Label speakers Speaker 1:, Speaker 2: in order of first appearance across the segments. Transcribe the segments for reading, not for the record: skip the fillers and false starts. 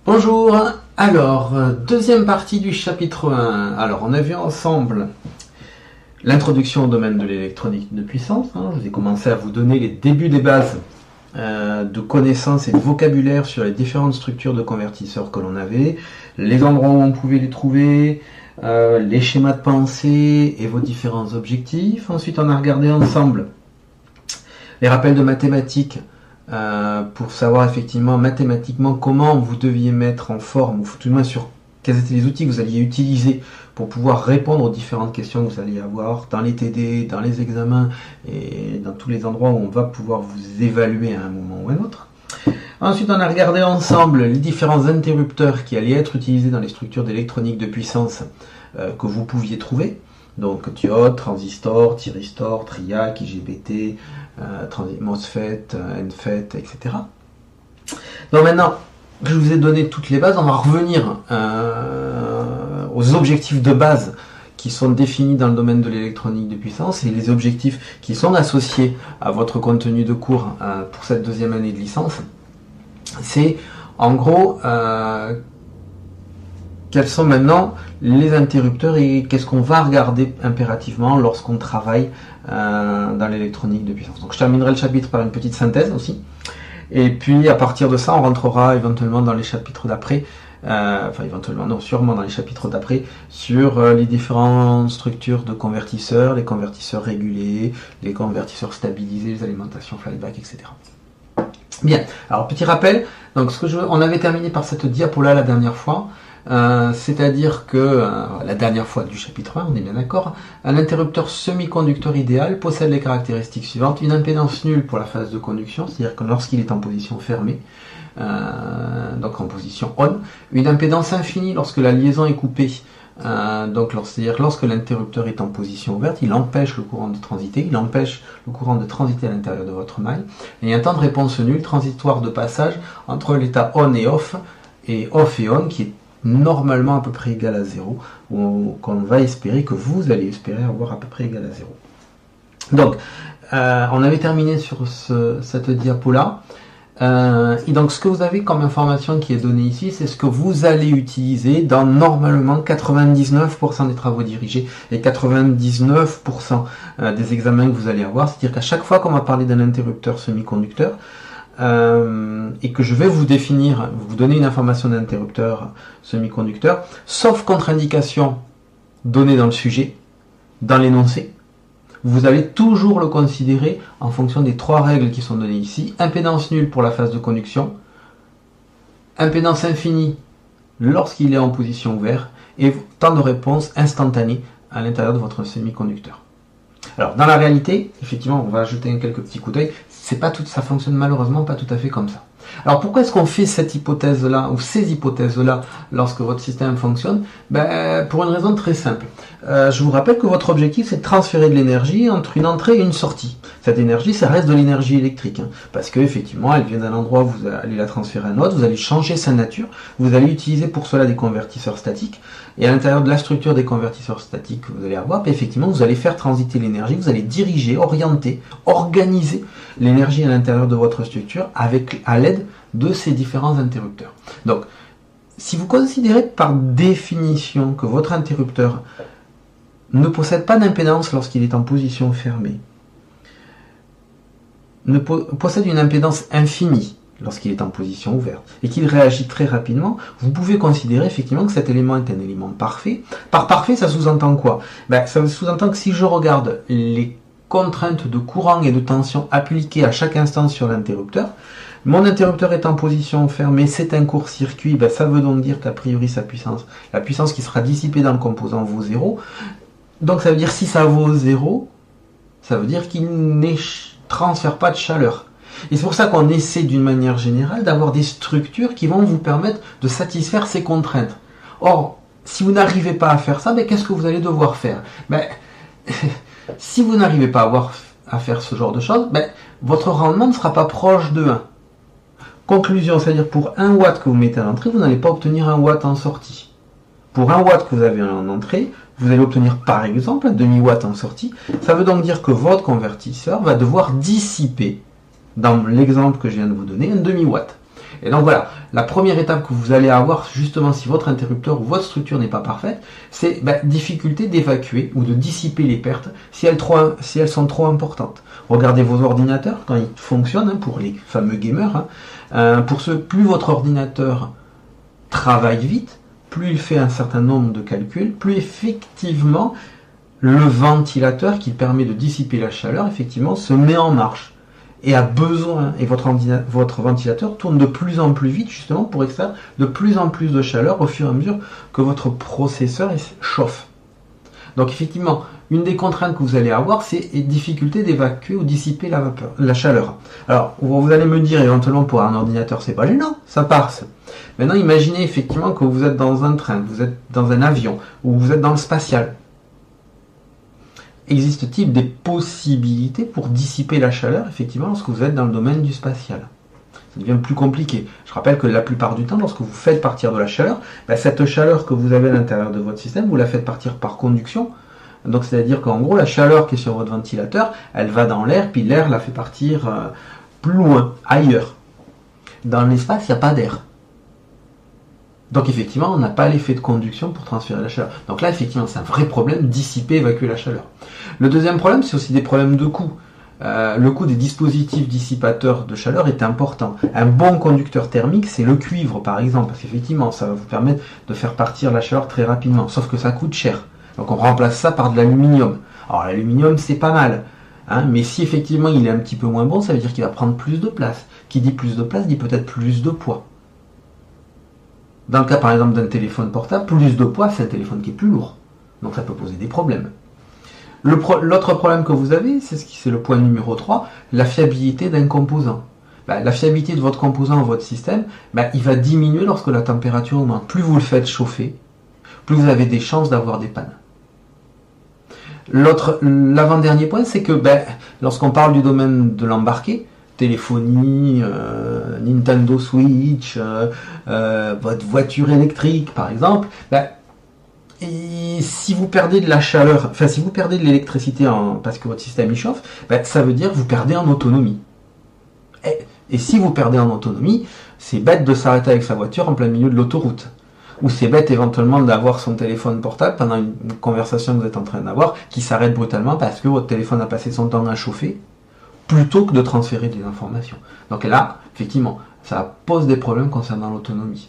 Speaker 1: Bonjour, alors, deuxième partie du chapitre 1. Alors, on a vu ensemble l'introduction au domaine de l'électronique de puissance. Je vous ai commencé à vous donner les débuts des bases de connaissances et de vocabulaire sur les différentes structures de convertisseurs que l'on avait, les endroits où on pouvait les trouver, les schémas de pensée et vos différents objectifs. Ensuite, on a regardé ensemble les rappels de mathématiques pour savoir effectivement mathématiquement comment vous deviez mettre en forme, ou tout du moins sur quels étaient les outils que vous alliez utiliser pour pouvoir répondre aux différentes questions que vous alliez avoir dans les TD, dans les examens et dans tous les endroits où on va pouvoir vous évaluer à un moment ou à un autre. Ensuite, on a regardé ensemble les différents interrupteurs qui allaient être utilisés dans les structures d'électronique de puissance que vous pouviez trouver. Donc diode, transistor, thyristor, triac, IGBT, MOSFET, NFET, etc. Donc maintenant que je vous ai donné toutes les bases, on va revenir aux objectifs de base qui sont définis dans le domaine de l'électronique de puissance et les objectifs qui sont associés à votre contenu de cours pour cette deuxième année de licence. C'est en gros quels sont maintenant les interrupteurs et qu'est-ce qu'on va regarder impérativement lorsqu'on travaille dans l'électronique de puissance. Donc je terminerai le chapitre par une petite synthèse aussi. Et puis à partir de ça, on rentrera éventuellement dans les chapitres d'après, sûrement dans les chapitres d'après, sur les différentes structures de convertisseurs, les convertisseurs régulés, les convertisseurs stabilisés, les alimentations flyback, etc. Bien, alors petit rappel, donc on avait terminé par cette diapo-là la dernière fois. C'est-à-dire que la dernière fois du chapitre 1, on est bien d'accord, un interrupteur semi-conducteur idéal possède les caractéristiques suivantes: une impédance nulle pour la phase de conduction, c'est-à-dire que lorsqu'il est en position fermée, donc en position on, une impédance infinie lorsque la liaison est coupée, c'est-à-dire lorsque l'interrupteur est en position ouverte, il empêche le courant de transiter, il empêche le courant de transiter à l'intérieur de votre maille, et un temps de réponse nul transitoire de passage entre l'état on et off et on qui est normalement à peu près égal à 0, ou qu'on va espérer, que vous allez espérer avoir à peu près égal à 0. Donc, on avait terminé sur cette diapo-là. Et donc, ce que vous avez comme information qui est donnée ici, c'est ce que vous allez utiliser dans normalement 99% des travaux dirigés et 99% des examens que vous allez avoir. C'est-à-dire qu'à chaque fois qu'on va parler d'un interrupteur semi-conducteur, et que je vais vous définir, vous donner une information d'interrupteur semi-conducteur, sauf contre-indication donnée dans le sujet, dans l'énoncé, vous allez toujours le considérer en fonction des trois règles qui sont données ici: impédance nulle pour la phase de conduction, impédance infinie lorsqu'il est en position ouverte, et temps de réponse instantané à l'intérieur de votre semi-conducteur. Alors, dans la réalité, effectivement, on va ajouter quelques petits coups d'œil, ça fonctionne malheureusement pas tout à fait comme ça. Alors, pourquoi est-ce qu'on fait cette hypothèse-là, ou ces hypothèses-là, lorsque votre système fonctionne? Pour une raison très simple. Je vous rappelle que votre objectif, c'est de transférer de l'énergie entre une entrée et une sortie. Cette énergie, ça reste de l'énergie électrique, parce que effectivement, elle vient d'un endroit, vous allez la transférer à un autre, vous allez changer sa nature, vous allez utiliser pour cela des convertisseurs statiques, et à l'intérieur de la structure des convertisseurs statiques que vous allez avoir, effectivement, vous allez faire transiter l'énergie, vous allez diriger, orienter, organiser l'énergie à l'intérieur de votre structure à l'aide de ces différents interrupteurs. Donc, si vous considérez par définition que votre interrupteur ne possède pas d'impédance lorsqu'il est en position fermée, possède une impédance infinie lorsqu'il est en position ouverte, et qu'il réagit très rapidement, vous pouvez considérer effectivement que cet élément est un élément parfait. Par parfait, ça sous-entend quoi? Ça sous-entend que si je regarde les contraintes de courant et de tension appliquées à chaque instant sur l'interrupteur, mon interrupteur est en position fermée, c'est un court-circuit, ça veut donc dire qu'a priori la puissance qui sera dissipée dans le composant vaut 0. Donc ça veut dire si ça vaut 0, ça veut dire qu'il ne transfère pas de chaleur. Et c'est pour ça qu'on essaie d'une manière générale d'avoir des structures qui vont vous permettre de satisfaire ces contraintes. Or, si vous n'arrivez pas à faire ça, qu'est-ce que vous allez devoir faire? Si vous n'arrivez pas à faire ce genre de choses, votre rendement ne sera pas proche de 1. Conclusion, c'est-à-dire pour 1 watt que vous mettez à l'entrée, vous n'allez pas obtenir 1 watt en sortie. Pour 1 watt que vous avez en entrée, vous allez obtenir par exemple un demi-watt en sortie. Ça veut donc dire que votre convertisseur va devoir dissiper, dans l'exemple que je viens de vous donner, un demi-watt. Et donc voilà, la première étape que vous allez avoir, justement, si votre interrupteur ou votre structure n'est pas parfaite, c'est difficulté d'évacuer ou de dissiper les pertes si elles sont trop importantes. Regardez vos ordinateurs quand ils fonctionnent, hein, pour les fameux gamers. Plus votre ordinateur travaille vite, plus il fait un certain nombre de calculs, plus effectivement le ventilateur qui permet de dissiper la chaleur, effectivement, se met en marche. Et a besoin, et votre ventilateur tourne de plus en plus vite, justement, pour extraire de plus en plus de chaleur au fur et à mesure que votre processeur chauffe. Donc effectivement, une des contraintes que vous allez avoir, c'est la difficulté d'évacuer ou dissiper la chaleur. Alors, vous allez me dire, éventuellement, pour un ordinateur, c'est pas gênant, ça passe. Maintenant, imaginez effectivement que vous êtes dans un train, que vous êtes dans un avion, ou vous êtes dans le spatial. Existe-t-il des possibilités pour dissiper la chaleur, effectivement, lorsque vous êtes dans le domaine du spatial? Ça devient plus compliqué. Je rappelle que la plupart du temps, lorsque vous faites partir de la chaleur, cette chaleur que vous avez à l'intérieur de votre système, vous la faites partir par conduction. Donc c'est-à-dire qu'en gros, la chaleur qui est sur votre ventilateur, elle va dans l'air, puis l'air la fait partir plus loin, ailleurs. Dans l'espace, il n'y a pas d'air. Donc effectivement, on n'a pas l'effet de conduction pour transférer la chaleur. Donc là, effectivement, c'est un vrai problème, dissiper, évacuer la chaleur. Le deuxième problème, c'est aussi des problèmes de coût. Le coût des dispositifs dissipateurs de chaleur est important. Un bon conducteur thermique, c'est le cuivre, par exemple, parce qu'effectivement, ça va vous permettre de faire partir la chaleur très rapidement, sauf que ça coûte cher. Donc on remplace ça par de l'aluminium. Alors l'aluminium, c'est pas mal, hein, mais si effectivement il est un petit peu moins bon, ça veut dire qu'il va prendre plus de place. Qui dit plus de place, dit peut-être plus de poids. Dans le cas par exemple d'un téléphone portable, plus de poids, c'est un téléphone qui est plus lourd. Donc ça peut poser des problèmes. L'autre problème que vous avez, c'est le point numéro 3, la fiabilité d'un composant. La fiabilité de votre composant, votre système, il va diminuer lorsque la température augmente. Plus vous le faites chauffer, plus vous avez des chances d'avoir des pannes. L'avant-dernier point, c'est que lorsqu'on parle du domaine de l'embarqué, téléphonie, Nintendo Switch, votre voiture électrique par exemple, et si vous perdez de la chaleur, si vous perdez de l'électricité parce que votre système y chauffe, ça veut dire que vous perdez en autonomie. Et si vous perdez en autonomie, c'est bête de s'arrêter avec sa voiture en plein milieu de l'autoroute. Ou c'est bête éventuellement d'avoir son téléphone portable pendant une conversation que vous êtes en train d'avoir qui s'arrête brutalement parce que votre téléphone a passé son temps à chauffer plutôt que de transférer des informations. Donc là, effectivement, ça pose des problèmes concernant l'autonomie.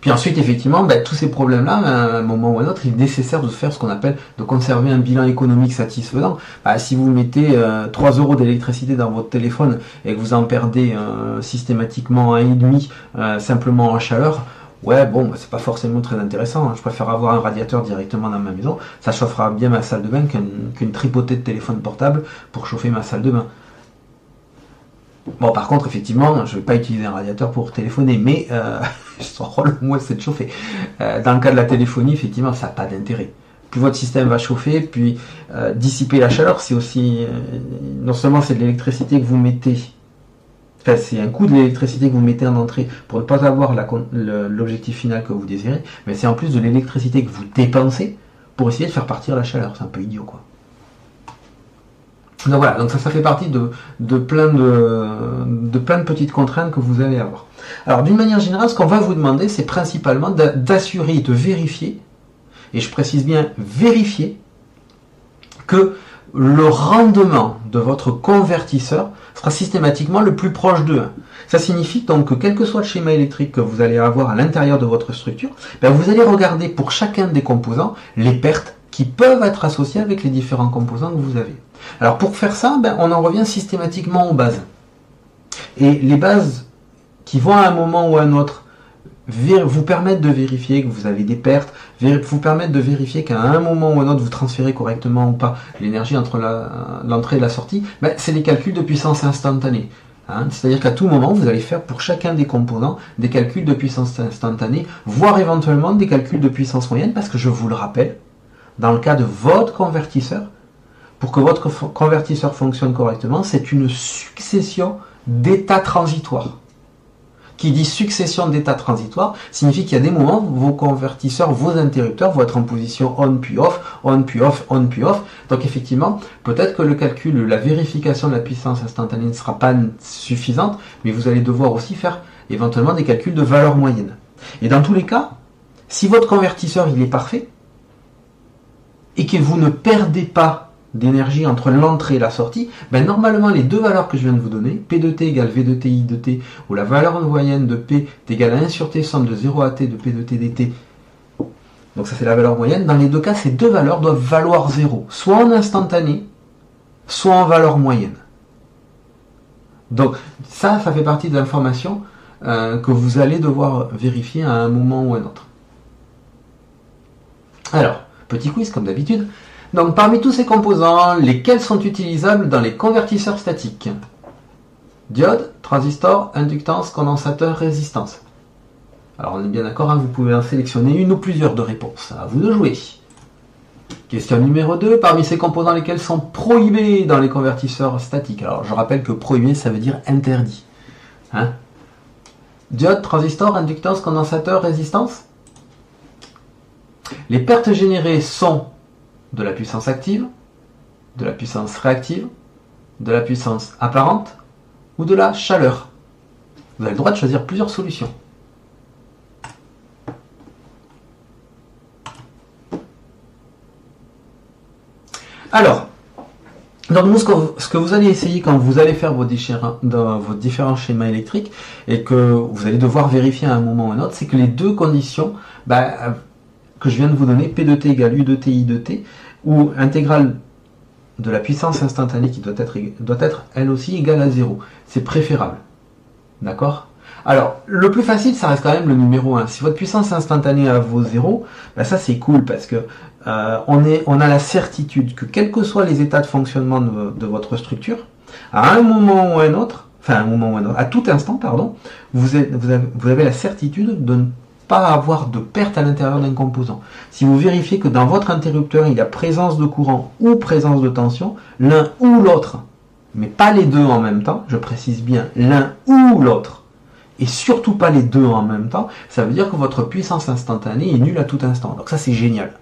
Speaker 1: Puis ensuite, effectivement, tous ces problèmes-là, à un moment ou à un autre, il est nécessaire de faire ce qu'on appelle de conserver un bilan économique satisfaisant. Si vous mettez 3 euros d'électricité dans votre téléphone et que vous en perdez systématiquement 1,5 simplement en chaleur, c'est pas forcément très intéressant. Je préfère avoir un radiateur directement dans ma maison. Ça chauffera bien ma salle de bain qu'une tripotée de téléphone portable pour chauffer ma salle de bain. Bon, par contre, effectivement, je ne vais pas utiliser un radiateur pour téléphoner, mais son rôle, moi, c'est de chauffer. Dans le cas de la téléphonie, effectivement, ça n'a pas d'intérêt. Plus votre système va chauffer, puis dissiper la chaleur, c'est aussi... non seulement c'est de l'électricité que vous mettez... c'est un coût de l'électricité que vous mettez en entrée pour ne pas avoir l'objectif final que vous désirez, mais c'est en plus de l'électricité que vous dépensez pour essayer de faire partir la chaleur. C'est un peu idiot, quoi. Donc voilà, donc ça fait partie de plein de petites contraintes que vous allez avoir. Alors d'une manière générale, ce qu'on va vous demander, c'est principalement d'assurer et de vérifier, et je précise bien vérifier, que le rendement de votre convertisseur sera systématiquement le plus proche de 1. Ça signifie donc que quel que soit le schéma électrique que vous allez avoir à l'intérieur de votre structure, vous allez regarder pour chacun des composants les pertes qui peuvent être associées avec les différents composants que vous avez. Alors pour faire ça, on en revient systématiquement aux bases. Et les bases qui vont à un moment ou à un autre vous permettent de vérifier que vous avez des pertes, vous permettent de vérifier qu'à un moment ou à un autre vous transférez correctement ou pas l'énergie entre l'entrée et la sortie, c'est les calculs de puissance instantanée. C'est-à-dire qu'à tout moment, vous allez faire pour chacun des composants des calculs de puissance instantanée, voire éventuellement des calculs de puissance moyenne, parce que je vous le rappelle, dans le cas de votre convertisseur, pour que votre convertisseur fonctionne correctement, c'est une succession d'états transitoires. Qui dit succession d'états transitoires signifie qu'il y a des moments où vos convertisseurs, vos interrupteurs vont être en position on puis off, on puis off, on puis off. Donc effectivement, peut-être que le calcul, la vérification de la puissance instantanée ne sera pas suffisante, mais vous allez devoir aussi faire éventuellement des calculs de valeur moyenne. Et dans tous les cas, si votre convertisseur il est parfait, et que vous ne perdez pas d'énergie entre l'entrée et la sortie, ben normalement les deux valeurs que je viens de vous donner, P de T égale V de T I de T, ou la valeur moyenne de P est égale à 1 sur T somme de 0 à T de P de T dt, donc ça c'est la valeur moyenne, dans les deux cas ces deux valeurs doivent valoir 0, soit en instantané, soit en valeur moyenne. Donc ça fait partie de l'information que vous allez devoir vérifier à un moment ou à un autre. Alors, petit quiz comme d'habitude. Donc parmi tous ces composants, lesquels sont utilisables dans les convertisseurs statiques? Diode, transistor, inductance, condensateur, résistance. Alors on est bien d'accord, hein, vous pouvez en sélectionner une ou plusieurs de réponses. À vous de jouer. Question numéro 2. Parmi ces composants, lesquels sont prohibés dans les convertisseurs statiques? Alors je rappelle que prohibé, ça veut dire interdit. Hein? Diode, transistor, inductance, condensateur, résistance. Les pertes générées sont de la puissance active, de la puissance réactive, de la puissance apparente ou de la chaleur. Vous avez le droit de choisir plusieurs solutions. Alors, donc nous, ce que vous allez essayer quand vous allez faire vos différents schémas électriques et que vous allez devoir vérifier à un moment ou à un autre, c'est que les deux conditions que je viens de vous donner, P de T égale U de T I de T, ou intégrale de la puissance instantanée qui doit être elle aussi égale à 0. C'est préférable. D'accord? Alors, le plus facile, ça reste quand même le numéro 1. Si votre puissance instantanée vaut 0, ça c'est cool parce que on a la certitude que quels que soient les états de fonctionnement de votre structure, à un moment ou à un autre, à tout instant, pardon, vous avez la certitude de ne pas avoir de perte à l'intérieur d'un composant. Si vous vérifiez que dans votre interrupteur, il y a présence de courant ou présence de tension, l'un ou l'autre, mais pas les deux en même temps, je précise bien l'un ou l'autre, et surtout pas les deux en même temps, ça veut dire que votre puissance instantanée est nulle à tout instant. Donc ça c'est génial.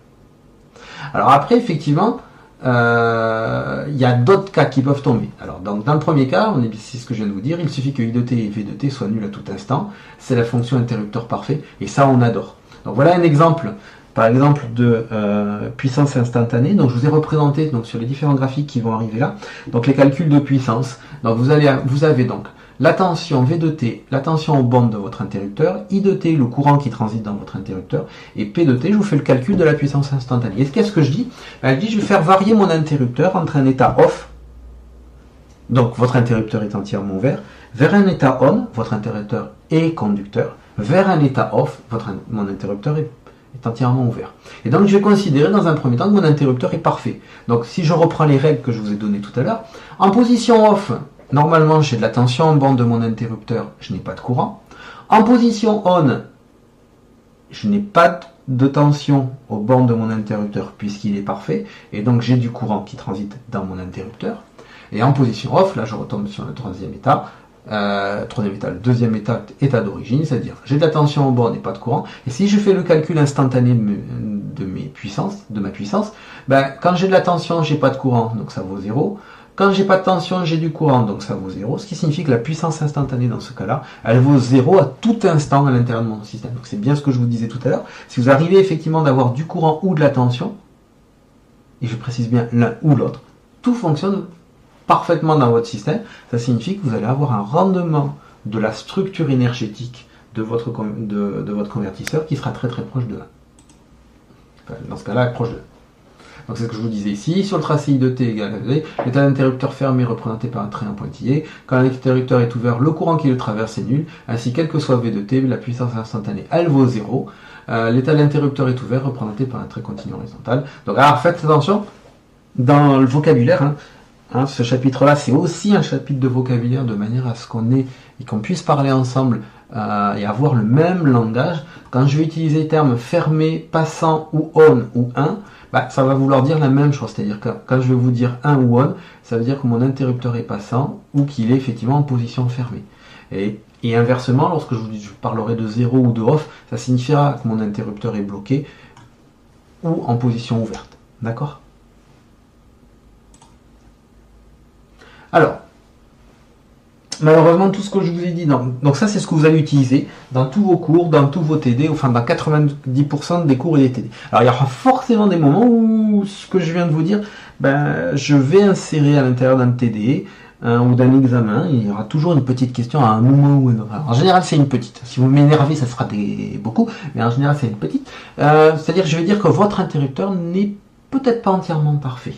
Speaker 1: Alors après, effectivement, il y a d'autres cas qui peuvent tomber. Alors dans le premier cas, c'est ce que je viens de vous dire, il suffit que I de T et V de T soient nuls à tout instant. C'est la fonction interrupteur parfait, et ça on adore. Donc voilà un exemple, par exemple de puissance instantanée. Donc je vous ai représenté donc, sur les différents graphiques qui vont arriver là, donc les calculs de puissance. Donc vous avez donc la tension V de T, la tension aux bandes de votre interrupteur, I de T, le courant qui transite dans votre interrupteur, et P de T, je vous fais le calcul de la puissance instantanée. Et qu'est-ce que je dis? Je dis, je vais faire varier mon interrupteur entre un état off, donc votre interrupteur est entièrement ouvert, vers un état on, votre interrupteur est conducteur, vers un état off, mon interrupteur est entièrement ouvert. Et donc je vais considérer dans un premier temps que mon interrupteur est parfait. Donc si je reprends les règles que je vous ai données tout à l'heure, en position off, normalement, j'ai de la tension en bande de mon interrupteur, je n'ai pas de courant. En position on, je n'ai pas de tension aux bandes de mon interrupteur puisqu'il est parfait, et donc j'ai du courant qui transite dans mon interrupteur. Et en position off, là je retombe sur le troisième état, le deuxième état d'origine, c'est-à-dire j'ai de la tension aux bornes et pas de courant. Et si je fais le calcul instantané de ma puissance, quand j'ai de la tension, j'ai pas de courant, donc ça vaut 0. Quand j'ai pas de tension, j'ai du courant, donc ça vaut 0, ce qui signifie que la puissance instantanée dans ce cas-là, elle vaut 0 à tout instant à l'intérieur de mon système. Donc c'est bien ce que je vous disais tout à l'heure. Si vous arrivez effectivement d'avoir du courant ou de la tension, et je précise bien l'un ou l'autre, tout fonctionne parfaitement dans votre système. Ça signifie que vous allez avoir un rendement de la structure énergétique de votre convertisseur qui sera très très proche de 1. Enfin, dans ce cas-là, proche de 1. Donc c'est ce que je vous disais ici, sur le tracé I de T égale à V, l'état d'interrupteur fermé représenté par un trait en pointillé. Quand l'interrupteur est ouvert, le courant qui le traverse est nul. Ainsi, quel que soit V de T, la puissance instantanée, elle vaut 0. L'état d'interrupteur est ouvert, représenté par un trait continu horizontal. Donc alors faites attention, dans le vocabulaire, ce chapitre-là, c'est aussi un chapitre de vocabulaire, de manière à ce qu'on puisse parler ensemble et avoir le même langage. Quand je vais utiliser les termes fermé, passant ou on ou 1, ça va vouloir dire la même chose, c'est-à-dire que quand je vais vous dire 1 ou on, ça veut dire que mon interrupteur est passant ou qu'il est effectivement en position fermée. Et Et inversement, lorsque je parlerai de 0 ou de off, ça signifiera que mon interrupteur est bloqué ou en position ouverte. D'accord? Alors, malheureusement, tout ce que je vous ai dit, donc ça c'est ce que vous allez utiliser dans tous vos cours, dans tous vos TD, enfin dans 90% des cours et des TD. Alors il y aura forcément des moments où ce que je viens de vous dire, je vais insérer à l'intérieur d'un TD ou d'un examen, il y aura toujours une petite question à un moment ou un autre. Alors, en général c'est une petite, si vous m'énervez ça sera beaucoup, mais en général c'est une petite. C'est-à-dire je vais dire que votre interrupteur n'est peut-être pas entièrement parfait.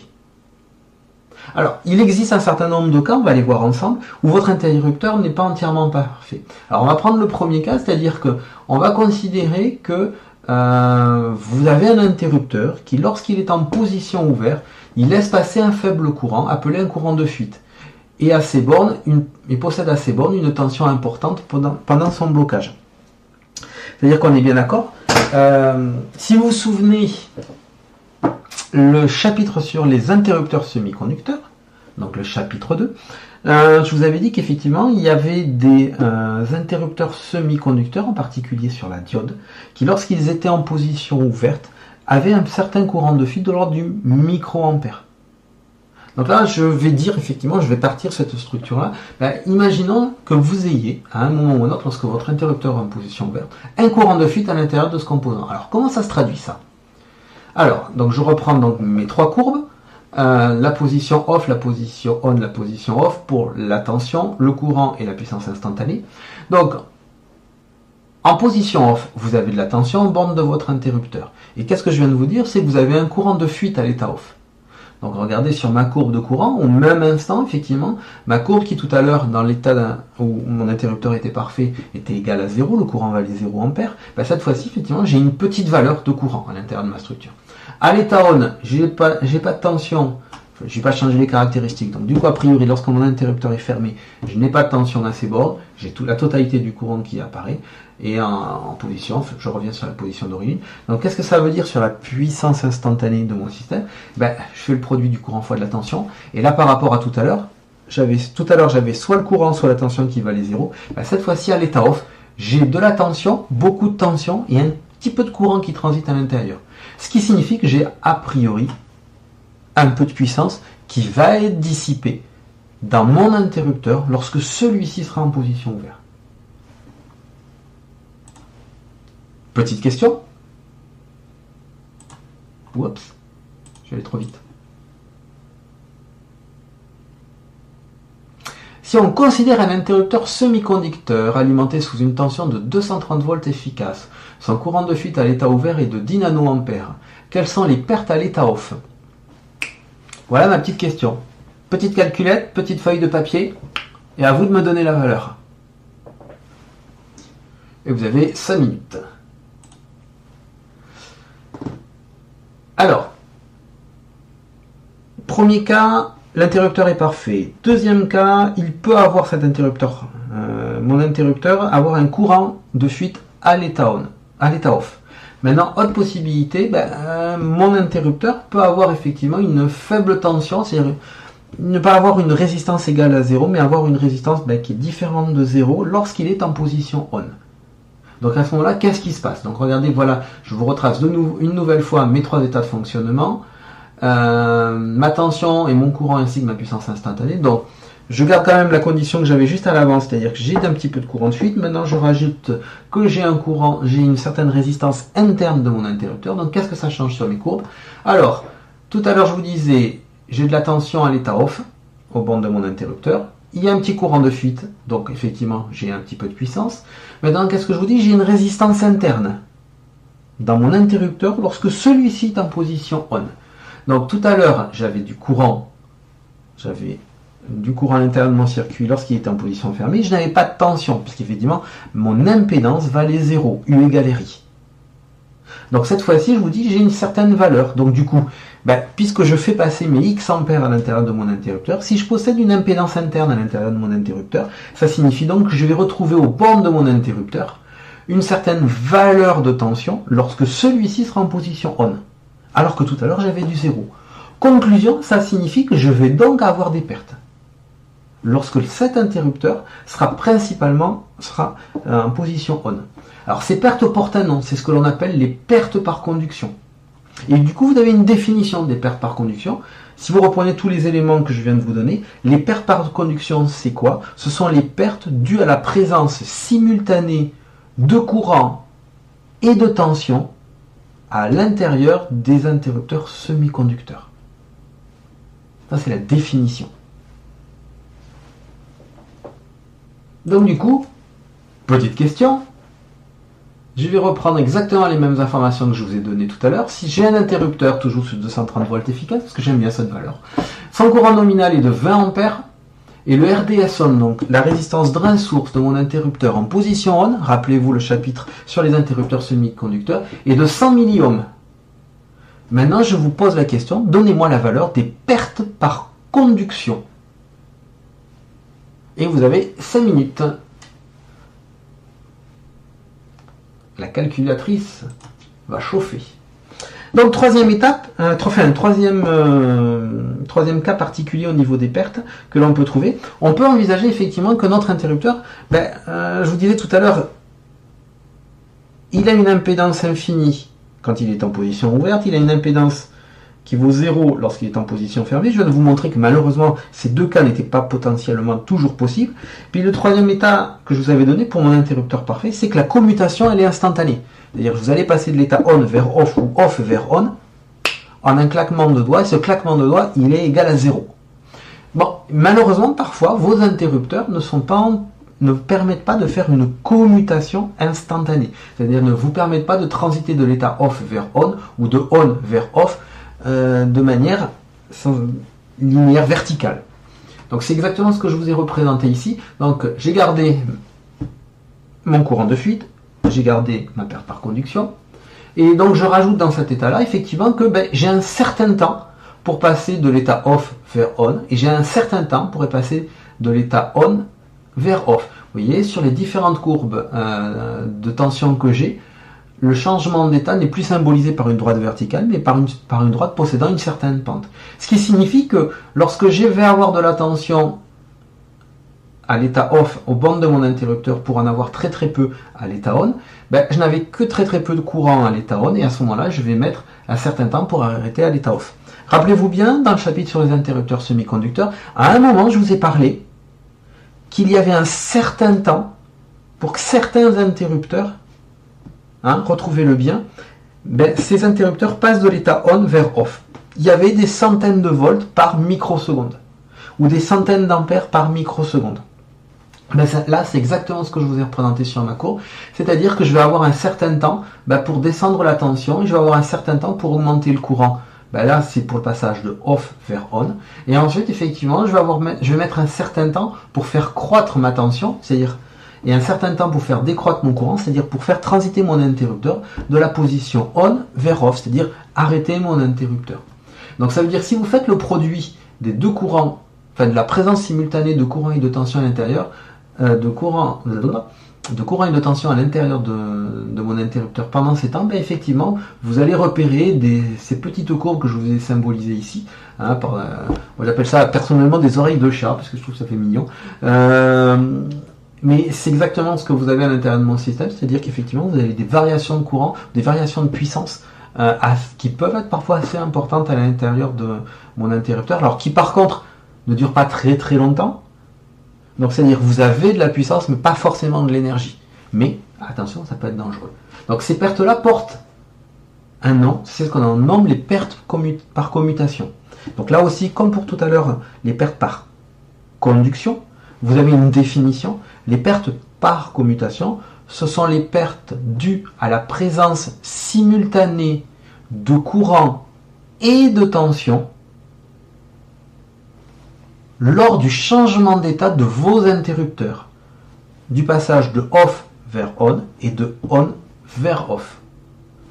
Speaker 1: Alors, il existe un certain nombre de cas, on va les voir ensemble, où votre interrupteur n'est pas entièrement parfait. Alors, on va prendre le premier cas, c'est-à-dire que on va considérer que vous avez un interrupteur qui, lorsqu'il est en position ouverte, il laisse passer un faible courant, appelé un courant de fuite. Et à ces bornes, il possède à ces bornes une tension importante pendant son blocage. C'est-à-dire qu'on est bien d'accord. Si vous vous souvenez, le chapitre sur les interrupteurs semi-conducteurs, donc le chapitre 2, je vous avais dit qu'effectivement il y avait des interrupteurs semi-conducteurs, en particulier sur la diode, qui lorsqu'ils étaient en position ouverte, avaient un certain courant de fuite de l'ordre du microampère. Donc là, je vais dire, effectivement, je vais partir de cette structure-là. Imaginons que vous ayez, à un moment ou un autre, lorsque votre interrupteur est en position ouverte, un courant de fuite à l'intérieur de ce composant. Alors, comment ça se traduit, ça? Alors, donc je reprends donc mes trois courbes. La position off, la position on, la position off pour la tension, le courant et la puissance instantanée. Donc, en position off, vous avez de la tension en borne de votre interrupteur. Et qu'est-ce que je viens de vous dire? C'est que vous avez un courant de fuite à l'état off. Donc regardez sur ma courbe de courant, au même instant, effectivement, ma courbe qui tout à l'heure, dans l'état où mon interrupteur était parfait, était égale à 0, le courant valait 0 ampère, cette fois-ci, effectivement, j'ai une petite valeur de courant à l'intérieur de ma structure. À l'état on, j'ai pas de tension, je n'ai pas changé les caractéristiques, donc du coup, a priori, lorsque mon interrupteur est fermé, je n'ai pas de tension à ces bornes, j'ai la totalité du courant qui apparaît, et en position, je reviens sur la position d'origine. Donc qu'est-ce que ça veut dire sur la puissance instantanée de mon système? Je fais le produit du courant fois de la tension, et là par rapport à tout à l'heure, j'avais soit le courant, soit la tension qui valait 0. Cette fois-ci, à l'état off, j'ai de la tension, beaucoup de tension, et un petit peu de courant qui transite à l'intérieur. Ce qui signifie que j'ai a priori un peu de puissance qui va être dissipée dans mon interrupteur lorsque celui-ci sera en position ouverte. Petite question. Oups, je vais aller trop vite. Si on considère un interrupteur semi-conducteur alimenté sous une tension de 230 volts efficace, son courant de fuite à l'état ouvert est de 10 nanoampères, quelles sont les pertes à l'état off? Voilà ma petite question. Petite calculette, petite feuille de papier, et à vous de me donner la valeur. Et vous avez 5 minutes. Alors, premier cas, l'interrupteur est parfait. Deuxième cas, il peut avoir cet interrupteur, mon interrupteur, avoir un courant de fuite à l'état on, à l'état off. Maintenant, autre possibilité, mon interrupteur peut avoir effectivement une faible tension, c'est-à-dire ne pas avoir une résistance égale à 0, mais avoir une résistance qui est différente de 0 lorsqu'il est en position on. Donc à ce moment-là, qu'est-ce qui se passe? Donc regardez, voilà, je vous retrace une nouvelle fois mes trois états de fonctionnement, ma tension et mon courant ainsi que ma puissance instantanée. Donc je garde quand même la condition que j'avais juste à l'avant, c'est-à-dire que j'ai un petit peu de courant de fuite. Maintenant je rajoute que j'ai un courant, j'ai une certaine résistance interne de mon interrupteur. Donc qu'est-ce que ça change sur mes courbes? Alors, tout à l'heure je vous disais, j'ai de la tension à l'état off, au bord de mon interrupteur. Il y a un petit courant de fuite, donc effectivement j'ai un petit peu de puissance. Maintenant, qu'est-ce que je vous dis? J'ai une résistance interne dans mon interrupteur lorsque celui-ci est en position on. Donc tout à l'heure, j'avais du courant à l'intérieur de mon circuit lorsqu'il était en position fermée. Je n'avais pas de tension, puisqu'effectivement, mon impédance valait 0, U égale RI. Donc cette fois-ci, je vous dis, j'ai une certaine valeur. Donc du coup, puisque je fais passer mes X ampères à l'intérieur de mon interrupteur, si je possède une impédance interne à l'intérieur de mon interrupteur, ça signifie donc que je vais retrouver aux bornes de mon interrupteur une certaine valeur de tension lorsque celui-ci sera en position on. Alors que tout à l'heure, j'avais du 0. Conclusion, ça signifie que je vais donc avoir des pertes lorsque cet interrupteur sera principalement sera en position on. Alors ces pertes portent un nom, c'est ce que l'on appelle les pertes par conduction. Et du coup, vous avez une définition des pertes par conduction. Si vous reprenez tous les éléments que je viens de vous donner, les pertes par conduction, c'est quoi? Ce sont les pertes dues à la présence simultanée de courant et de tension à l'intérieur des interrupteurs semi-conducteurs. Ça, c'est la définition. Donc du coup, petite question, je vais reprendre exactement les mêmes informations que je vous ai données tout à l'heure. Si j'ai un interrupteur toujours sur 230 volts efficace, parce que j'aime bien cette valeur, son courant nominal est de 20 ampères, et le RDS on, donc la résistance drain source de mon interrupteur en position on, rappelez-vous le chapitre sur les interrupteurs semi-conducteurs, est de 100 milliohms. Maintenant, je vous pose la question, donnez-moi la valeur des pertes par conduction. Et vous avez 5 minutes. La calculatrice va chauffer. Donc, troisième étape, troisième cas particulier au niveau des pertes que l'on peut trouver. On peut envisager effectivement que notre interrupteur, je vous disais tout à l'heure, il a une impédance infinie quand il est en position ouverte, il a une impédance qui vaut 0 lorsqu'il est en position fermée. Je viens de vous montrer que malheureusement, ces deux cas n'étaient pas potentiellement toujours possibles. Puis le troisième état que je vous avais donné pour mon interrupteur parfait, c'est que la commutation, elle est instantanée. C'est-à-dire que vous allez passer de l'état on vers off ou off vers on en un claquement de doigts, et ce claquement de doigts, il est égal à 0. Bon, malheureusement, parfois, vos interrupteurs ne permettent pas de faire une commutation instantanée. C'est-à-dire ne vous permettent pas de transiter de l'état off vers on ou de on vers off de manière linéaire verticale. Donc c'est exactement ce que je vous ai représenté ici. Donc j'ai gardé mon courant de fuite, j'ai gardé ma perte par conduction, et donc je rajoute dans cet état-là effectivement que j'ai un certain temps pour passer de l'état off vers on, et j'ai un certain temps pour passer de l'état on vers off. Vous voyez, sur les différentes courbes de tension que j'ai, le changement d'état n'est plus symbolisé par une droite verticale, mais par une droite possédant une certaine pente. Ce qui signifie que lorsque je vais avoir de la tension à l'état off au bord de mon interrupteur pour en avoir très très peu à l'état on, je n'avais que très très peu de courant à l'état on, et à ce moment-là, je vais mettre un certain temps pour arrêter à l'état off. Rappelez-vous bien, dans le chapitre sur les interrupteurs semi-conducteurs, à un moment, je vous ai parlé qu'il y avait un certain temps pour que certains interrupteurs, retrouvez-le bien, ces interrupteurs passent de l'état on vers off. Il y avait des centaines de volts par microseconde, ou des centaines d'ampères par microseconde. Là, c'est exactement ce que je vous ai représenté sur ma courbe, c'est-à-dire que je vais avoir un certain temps pour descendre la tension, et je vais avoir un certain temps pour augmenter le courant. Là, c'est pour le passage de off vers on. Et ensuite, effectivement, je vais mettre un certain temps pour faire croître ma tension, c'est-à-dire, et un certain temps pour faire décroître mon courant, c'est-à-dire pour faire transiter mon interrupteur de la position on vers off, c'est-à-dire arrêter mon interrupteur. Donc ça veut dire, si vous faites le produit des deux courants, de la présence simultanée de courant et de tension à l'intérieur, de courant et de tension à l'intérieur de mon interrupteur pendant ces temps, effectivement, vous allez repérer ces petites courbes que je vous ai symbolisées ici. Moi, j'appelle ça personnellement des oreilles de chat, parce que je trouve que ça fait mignon. Mais c'est exactement ce que vous avez à l'intérieur de mon système, c'est-à-dire qu'effectivement, vous avez des variations de courant, des variations de puissance qui peuvent être parfois assez importantes à l'intérieur de mon interrupteur, alors qui par contre ne durent pas très très longtemps. Donc c'est-à-dire que vous avez de la puissance, mais pas forcément de l'énergie. Mais, attention, ça peut être dangereux. Donc ces pertes-là portent un nom, c'est ce qu'on nomme les pertes par commutation. Donc là aussi, comme pour tout à l'heure, les pertes par conduction, vous avez une définition. Les pertes par commutation, ce sont les pertes dues à la présence simultanée de courant et de tension lors du changement d'état de vos interrupteurs, du passage de off vers on et de on vers off.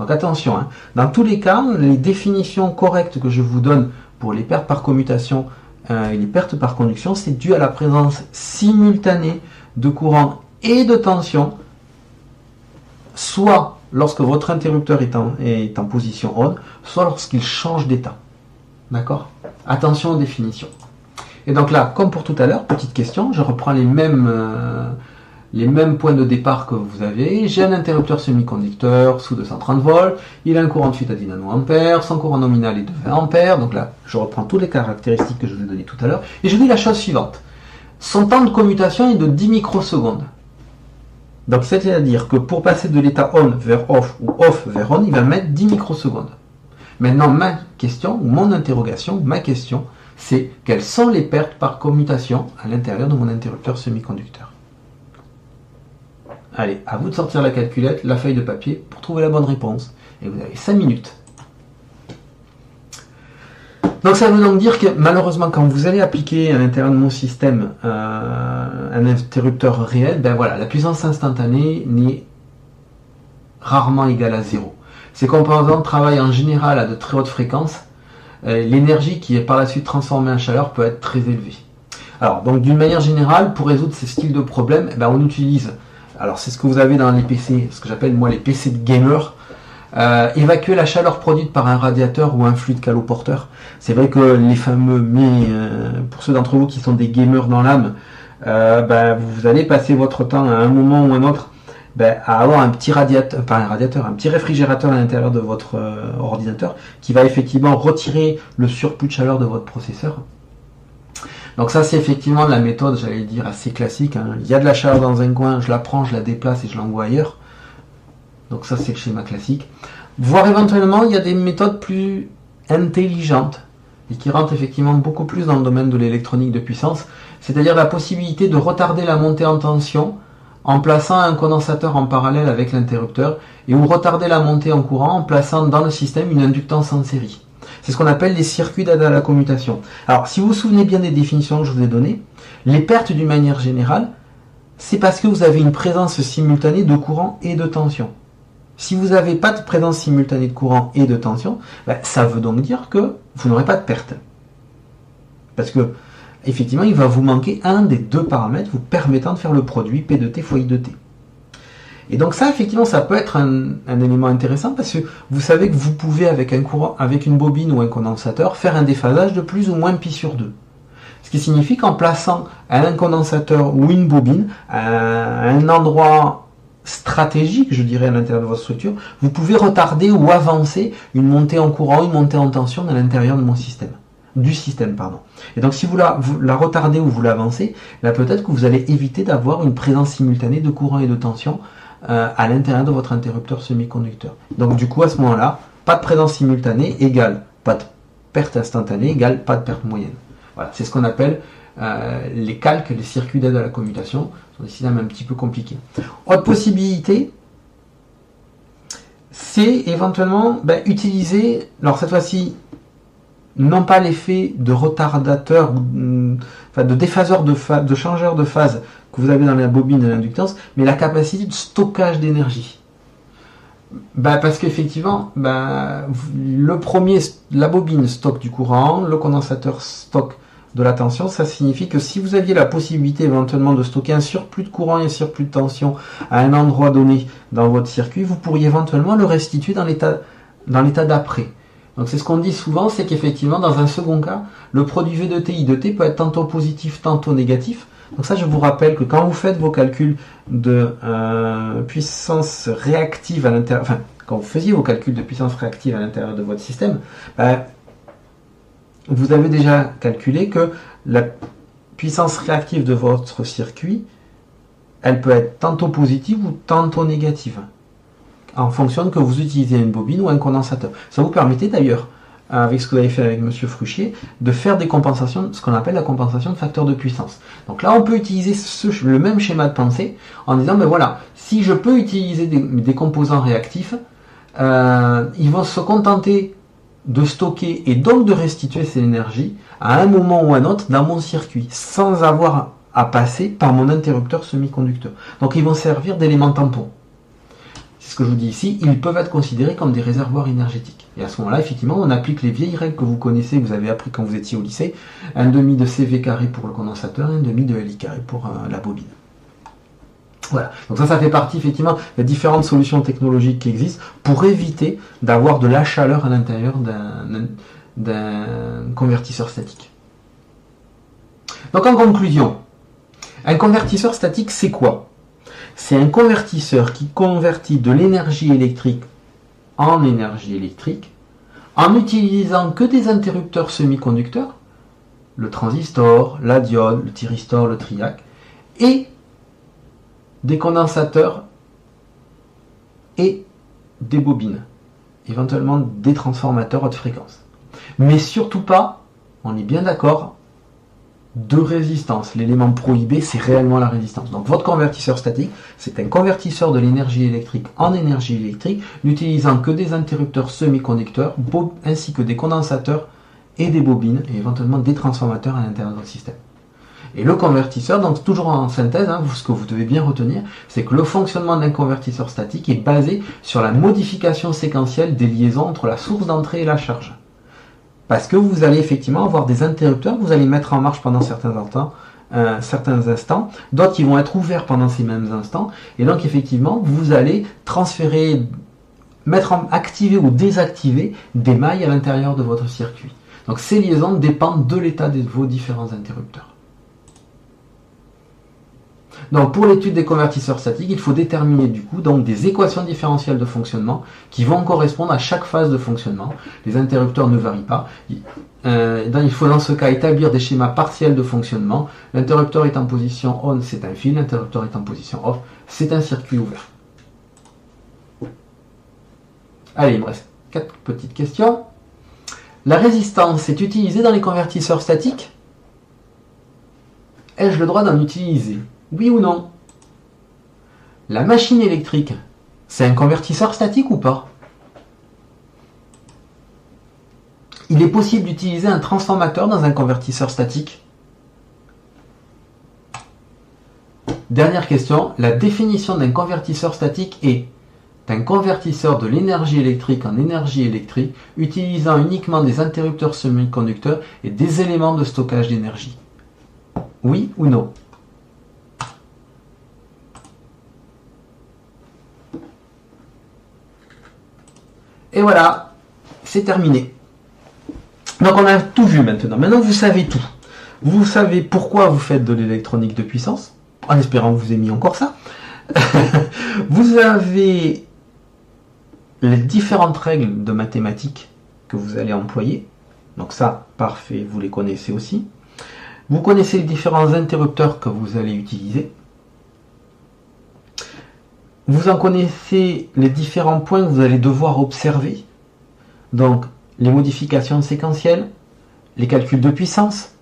Speaker 1: Donc attention, dans tous les cas, les définitions correctes que je vous donne pour les pertes par commutation et les pertes par conduction, c'est dû à la présence simultanée de courant et de tension, soit lorsque votre interrupteur est en position on, soit lorsqu'il change d'état. D'accord ? Attention aux définitions. Et donc là, comme pour tout à l'heure, petite question, je reprends les mêmes les mêmes points de départ que vous avez. J'ai un interrupteur semi-conducteur sous 230 volts, il a un courant de fuite à 10 nanoampères, son courant nominal est de 20 ampères, donc là je reprends toutes les caractéristiques que je vous ai données tout à l'heure, et je dis la chose suivante. Son temps de commutation est de 10 microsecondes. Donc c'est-à-dire que pour passer de l'état on vers off ou off vers on, il va mettre 10 microsecondes. Maintenant ma question, ou mon interrogation, ma question, c'est quelles sont les pertes par commutation à l'intérieur de mon interrupteur semi-conducteur. Allez, à vous de sortir la calculette, la feuille de papier pour trouver la bonne réponse. Et vous avez 5 minutes. Donc ça veut donc dire que malheureusement quand vous allez appliquer à l'intérieur de mon système un interrupteur réel, ben voilà, la puissance instantanée n'est rarement égale à 0. Ces composants travaillent en général à de très hautes fréquences. L'énergie qui est par la suite transformée en chaleur peut être très élevée. Alors donc d'une manière générale, pour résoudre ces styles de problèmes, ben, on utilise... Alors c'est ce que vous avez dans les PC, ce que j'appelle moi les PC de gamer. Évacuer la chaleur produite par un radiateur ou un fluide caloporteur. C'est vrai que les fameux, mais pour ceux d'entre vous qui sont des gamers dans l'âme, vous allez passer votre temps à un moment ou un autre à avoir un petit radiateur, pas un radiateur, un petit réfrigérateur à l'intérieur de votre ordinateur qui va effectivement retirer le surplus de chaleur de votre processeur. Donc ça c'est effectivement la méthode, j'allais dire, assez classique. Hein. Il y a de la chaleur dans un coin, je la prends, je la déplace et je l'envoie ailleurs. Donc ça c'est le schéma classique. Voire éventuellement il y a des méthodes plus intelligentes et qui rentrent effectivement beaucoup plus dans le domaine de l'électronique de puissance. C'est-à-dire la possibilité de retarder la montée en tension en plaçant un condensateur en parallèle avec l'interrupteur et ou retarder la montée en courant en plaçant dans le système une inductance en série. C'est ce qu'on appelle les circuits d'aide à la commutation. Alors, si vous vous souvenez bien des définitions que je vous ai données, les pertes d'une manière générale, c'est parce que vous avez une présence simultanée de courant et de tension. Si vous n'avez pas de présence simultanée de courant et de tension, ça veut donc dire que vous n'aurez pas de perte. Parce que, effectivement, il va vous manquer un des deux paramètres vous permettant de faire le produit P de T fois I de T. Et donc ça, effectivement, ça peut être un élément intéressant parce que vous savez que vous pouvez, avec un courant, avec une bobine ou un condensateur, faire un déphasage de plus ou moins pi sur 2. Ce qui signifie qu'en plaçant un condensateur ou une bobine à un endroit stratégique, je dirais, à l'intérieur de votre structure, vous pouvez retarder ou avancer une montée en courant, une montée en tension à l'intérieur de mon système. Du système, pardon. Et donc si vous la retardez ou vous l'avancez, là peut-être que vous allez éviter d'avoir une présence simultanée de courant et de tension à l'intérieur de votre interrupteur semi-conducteur. Donc du coup à ce moment-là, pas de présence simultanée égale pas de perte instantanée égale pas de perte moyenne. Voilà, c'est ce qu'on appelle les calques, les circuits d'aide à la commutation. Ce sont des systèmes un petit peu compliqués. Autre possibilité, c'est éventuellement utiliser, alors cette fois-ci, non pas l'effet de retardateur, de déphaseur de changeur de phase que vous avez dans la bobine de l'inductance, mais la capacité de stockage d'énergie. Parce qu'effectivement, le premier, la bobine stocke du courant, le condensateur stocke de la tension. Ça signifie que si vous aviez la possibilité éventuellement de stocker un surplus de courant et un surplus de tension à un endroit donné dans votre circuit, vous pourriez éventuellement le restituer dans l'état d'après. Donc c'est ce qu'on dit souvent, c'est qu'effectivement dans un second cas, le produit V de T, I de T peut être tantôt positif, tantôt négatif. Donc ça je vous rappelle que quand vous faites vos calculs de puissance réactive à l'intérieur, enfin quand vous faisiez vos calculs de puissance réactive à l'intérieur de votre système, vous avez déjà calculé que la puissance réactive de votre circuit, elle peut être tantôt positive ou tantôt négative, en fonction de que vous utilisez une bobine ou un condensateur. Ça vous permettait d'ailleurs, avec ce que vous avez fait avec M. Fruchier, de faire des compensations, ce qu'on appelle la compensation de facteur de puissance. Donc là, on peut utiliser le même schéma de pensée en disant, voilà, si je peux utiliser des composants réactifs, ils vont se contenter de stocker et donc de restituer cette énergie à un moment ou à un autre dans mon circuit, sans avoir à passer par mon interrupteur semi-conducteur. Donc ils vont servir d'éléments tampons. C'est ce que je vous dis ici, ils peuvent être considérés comme des réservoirs énergétiques. Et à ce moment-là, effectivement, on applique les vieilles règles que vous connaissez, que vous avez appris quand vous étiez au lycée, 1/2 de CV carré pour le condensateur, 1/2 de LI carré pour la bobine. Voilà, donc ça fait partie effectivement des différentes solutions technologiques qui existent pour éviter d'avoir de la chaleur à l'intérieur d'un convertisseur statique. Donc en conclusion, un convertisseur statique c'est quoi ? c'est un convertisseur qui convertit de l'énergie électrique en énergie électrique en n'utilisant que des interrupteurs semi-conducteurs, le transistor, la diode, le thyristor, le triac, et des condensateurs et des bobines, éventuellement des transformateurs haute fréquence. Mais surtout pas, on est bien d'accord, de résistance. L'élément prohibé, c'est réellement la résistance. Donc votre convertisseur statique, c'est un convertisseur de l'énergie électrique en énergie électrique, n'utilisant que des interrupteurs semi-conducteurs, ainsi que des condensateurs et des bobines, et éventuellement des transformateurs à l'intérieur de votre système. Et le convertisseur, donc toujours en synthèse, ce que vous devez bien retenir, c'est que le fonctionnement d'un convertisseur statique est basé sur la modification séquentielle des liaisons entre la source d'entrée et la charge. Parce que vous allez effectivement avoir des interrupteurs que vous allez mettre en marche pendant certains instants, d'autres qui vont être ouverts pendant ces mêmes instants, et donc effectivement vous allez transférer, activer ou désactiver des mailles à l'intérieur de votre circuit. Donc ces liaisons dépendent de l'état de vos différents interrupteurs. Donc pour l'étude des convertisseurs statiques, il faut déterminer du coup donc des équations différentielles de fonctionnement qui vont correspondre à chaque phase de fonctionnement. Les interrupteurs ne varient pas. Il faut dans ce cas établir des schémas partiels de fonctionnement. L'interrupteur est en position on, c'est un fil. L'interrupteur est en position off, c'est un circuit ouvert. Allez, il me reste 4 petites questions. La résistance est utilisée dans les convertisseurs statiques? Ai-je le droit d'en utiliser? Oui ou non? La machine électrique, c'est un convertisseur statique ou pas? Il est possible d'utiliser un transformateur dans un convertisseur statique? Dernière question, la définition d'un convertisseur statique est un convertisseur de l'énergie électrique en énergie électrique utilisant uniquement des interrupteurs semi-conducteurs et des éléments de stockage d'énergie. Oui ou non? Et voilà, c'est terminé. Donc on a tout vu maintenant. Maintenant vous savez tout. Vous savez pourquoi vous faites de l'électronique de puissance, en espérant que vous ayez mis encore ça. Vous avez les différentes règles de mathématiques que vous allez employer. Donc ça, parfait, vous les connaissez aussi. Vous connaissez les différents interrupteurs que vous allez utiliser. Vous en connaissez les différents points que vous allez devoir observer. Donc, les modifications séquentielles, les calculs de puissance,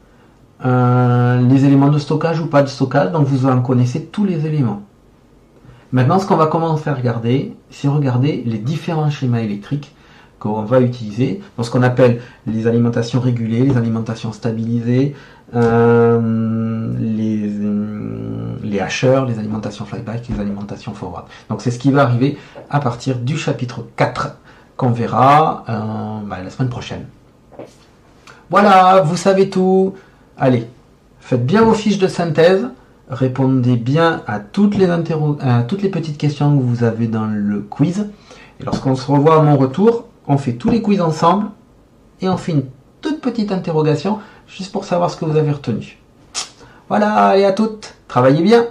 Speaker 1: les éléments de stockage ou pas de stockage. Donc, vous en connaissez tous les éléments. Maintenant, ce qu'on va commencer à regarder, c'est regarder les différents schémas électriques qu'on va utiliser. Donc, ce qu'on appelle les alimentations régulées, les alimentations stabilisées, les hacheurs, les alimentations flyback, les alimentations forward. Donc c'est ce qui va arriver à partir du chapitre 4 qu'on verra la semaine prochaine. Voilà, vous savez tout. Allez, faites bien vos fiches de synthèse, répondez bien à toutes les petites questions que vous avez dans le quiz. Et lorsqu'on se revoit à mon retour, on fait tous les quiz ensemble et on fait une toute petite interrogation juste pour savoir ce que vous avez retenu. Voilà, allez à toutes, travaillez bien.